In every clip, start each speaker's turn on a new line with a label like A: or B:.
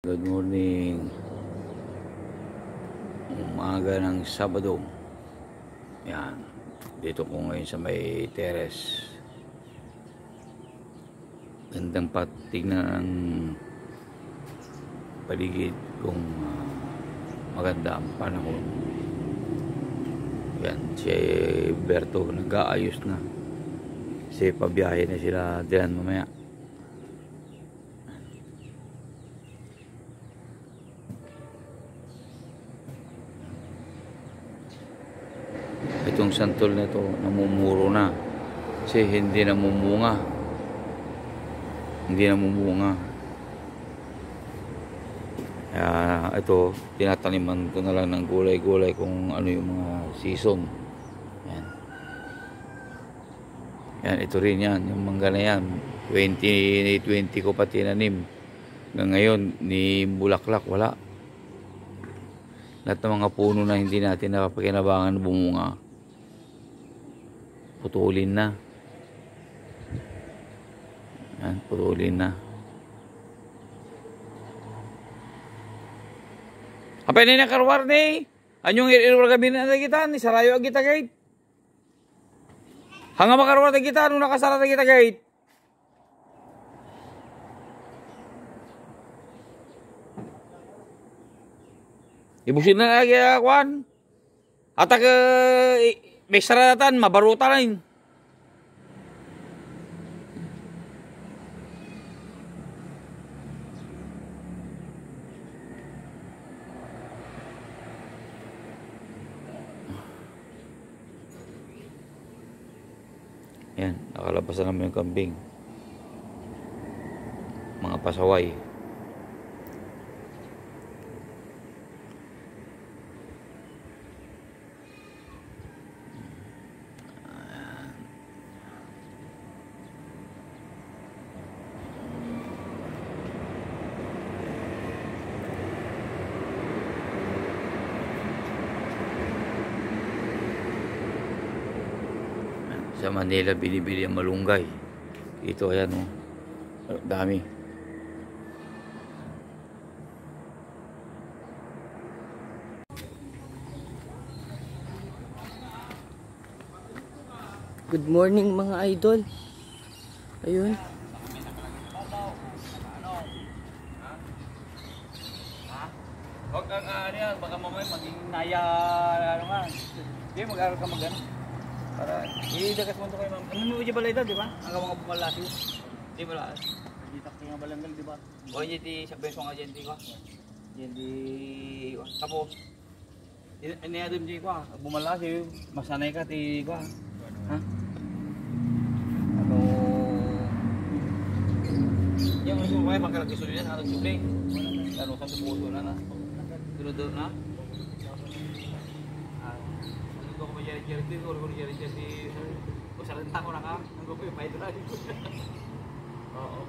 A: Good morning. Umaga ng Sabado. Yan. Dito ko ngayon sa may terrace. Gandang patignan ng paligid kung maganda ang panahon. Yan. Si Berto nag-aayos na. Kasi pabiyahe na sila diyan mamaya. Itong santol na ito namumuro na kasi hindi namumunga, kaya ito tinataniman ko na lang ng gulay-gulay kung ano yung mga season. Yan, ito rin yan, yung mangga na yan 2020 ko pa tinanim hanggang ngayon ni bulaklak wala. Lahat ng mga puno na hindi natin nakapakinabangan bumunga, putulin na. Yan, putulin na. Apa ini nak keluar nih? Anyong irwar kami na kita ni sarayo kita gate. Hanga makaruar na kita nung nakasara na kita gate. Ibusin na lagi akuan. Ata ke may saratan, mabaruta na yun. Yan, nakalabas na naman yung kambing. Mga pasaway. Sa Manila binibili ang malunggay. Ito ayan oh. Dami.
B: Good morning mga idol. Ayun.
A: Huwag kang ano yan, baka mamaya maging naya ano nga. Hindi, mag-aral ka mag-ano. Para idagas mo ito kayo ma'am. Ano mo yung balay daw, di ba? Ang mga bumalasi. Di ba lang? Hindi takti nga balanggal, di ba? O hindi di sa beso nga dyan di ko. Hindi tapos inayadom di ko. Bumalasi, masanay ka di ko. Ha? Ano? Yung gusto mo kayo magkalagisulo yan, ano suplay? Ano sa tubuso na na? Duro-duro na? Ko majari-jari itu kalau jari-jari usaha rentak orang kan nggak boleh pahit lagi. Oo.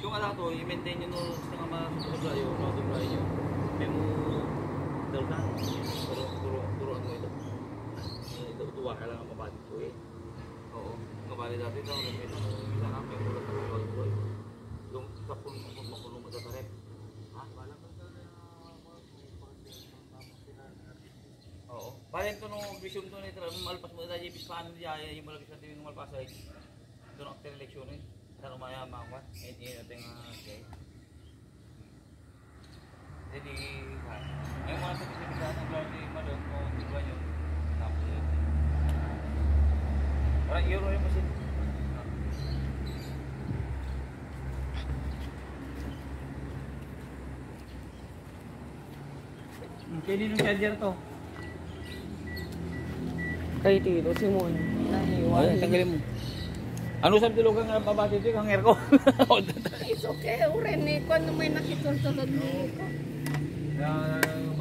A: Yung ala to, i-maintain nyo no setengah mas layo, no layo. Memo dalkan turo ano ito. Ito tuwa ka lang ang mabati ko eh. Oo. Ngabali dati daw may bisa kami ulat ng ko. Yung kapun makulong matatarek. Ha? Balang oo. Parang ito nung vision to nito, malpas mo na dyan, pispahan mo dyan, yung malagis natin yung malpas ay doon after election eh. Sana umaya mga hindi natin okay. Jadi, yung mga sabi-sabihan ng ground yung malong mo, di ba yun? Tapos yun. Parang euro yung masin. Kaya din yung charger to.
B: Kay Tito Simon.
A: Ay, tanggalin mo. Ano sabi tilugan nga pabati ito yung hanger ko?
B: It's okay. Uren ni ko ano may nakitultulog ni ko.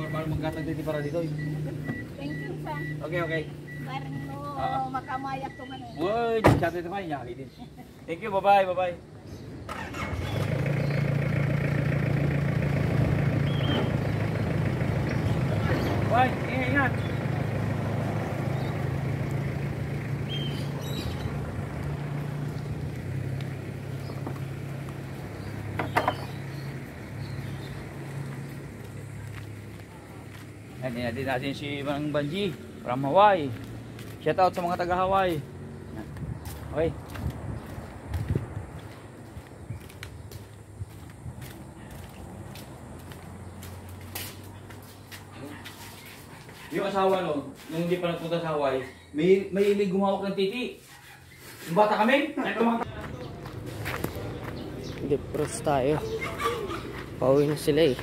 A: Parang magkatag dito para dito.
B: Thank you, Sam.
A: Okay.
B: Parang no makamayak to man.
A: Woy, chat ito pa niya. Thank you, bye-bye. Bye, ingat. Yan, din natin si Mang Banji from Hawaii. Shout out sa mga taga Hawaii. Okay. Yung asawa no, nung hindi pa nagpunta sa Hawaii, may ilig gumawak ng titi. Yung bata kami,
C: Depros tayo. Pauwi na sila eh.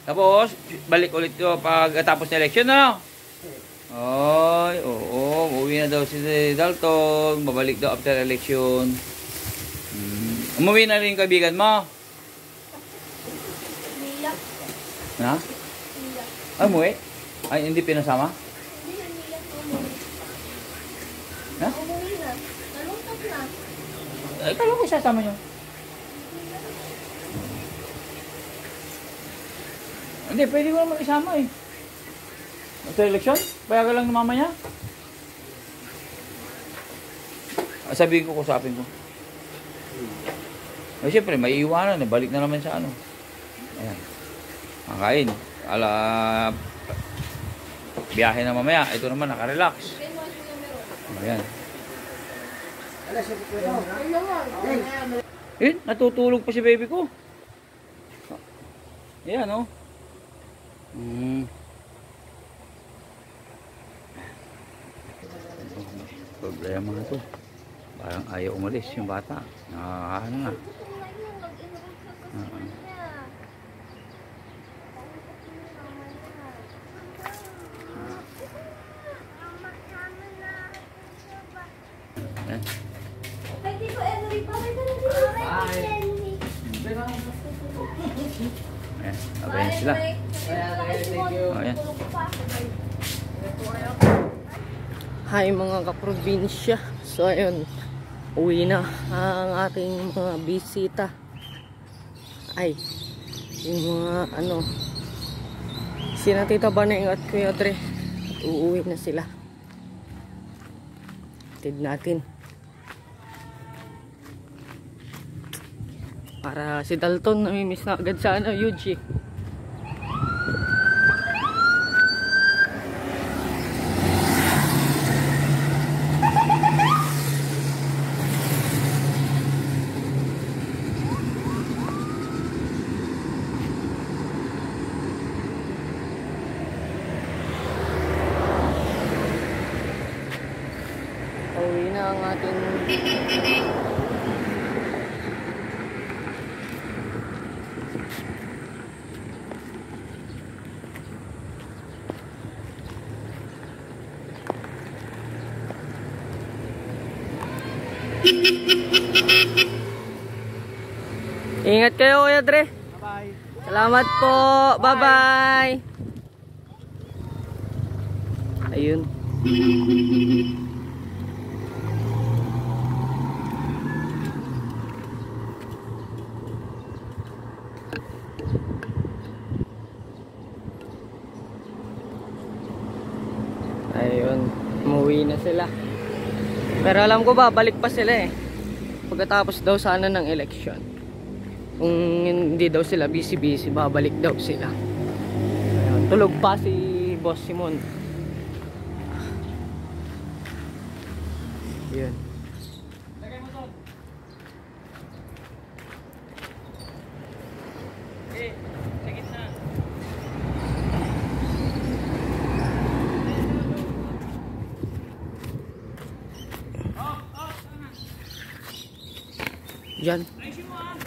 A: Tapos, balik ulit ko pag tapos ng election na. Ay, oo, umuwi na daw si Dalton. Babalik daw after election. Umuwi na rin yung kaibigan mo. Na? Ay, umuwi? Ay, hindi pinasama? Na?
B: Umuwi na. Nalungkot na.
A: Ay, kala ko isasama nyo. Hindi, pwede ko naman isama eh. After election? Payagan lang ng mama niya. Sabihin ko, kusapin ko. Ay, siyempre, may iwanan eh. Balik na naman sa ano. Ayan. Makain. Biyahe na mamaya. Ito naman, nakarelax. Ayan. Eh, natutulog pa si baby ko. Ayan, oh. Problema na to. Parang ayaw umalis yung bata. Nakakaano na. Ayan. Ayan, abayan sila. Ayan.
C: Hi mga kaprobinsya. So ayun, uwi na ang ating mga bisita. Ay, yung mga ano, sina Tita Baneng at Kuya Dre. At uuwi na sila. Tid natin. Para si Dalton namimiss na agad sa ano, UG. Uwi na ang ating ingat kayo Kuya Dre.
A: Bye-bye.
C: Salamat po. Bye-bye. Ayun. Ayun. Umuwi na sila. Pero alam ko babalik pa sila eh. Pagkatapos daw sana ng election. Kung hindi daw sila busy-busy, babalik daw sila. Ayun. Tulog pa si Boss Simon. Yun.
A: Lagay mo doon. Eh, sa gitna.
C: Diyan.
A: Ayusin mo ah.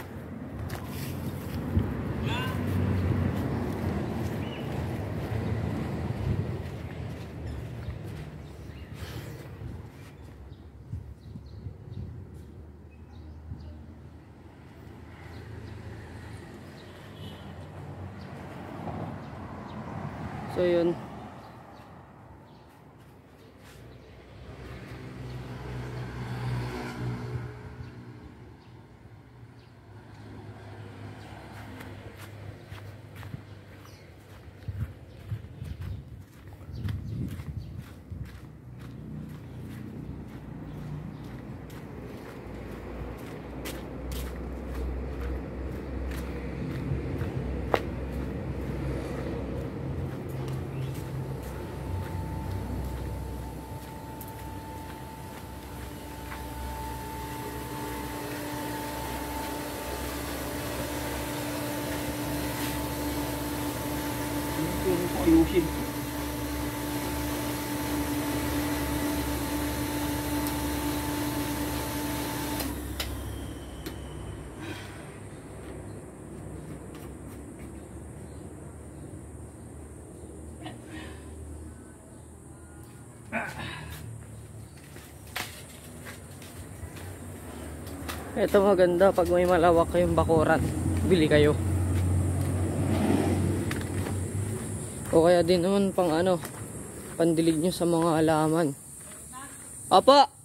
C: So yun.
A: ayusin.
C: Ito maganda pag may malawak kayong bakuran, bili kayo. O kaya din naman pang ano, pandilig nyo sa mga halaman. Apa!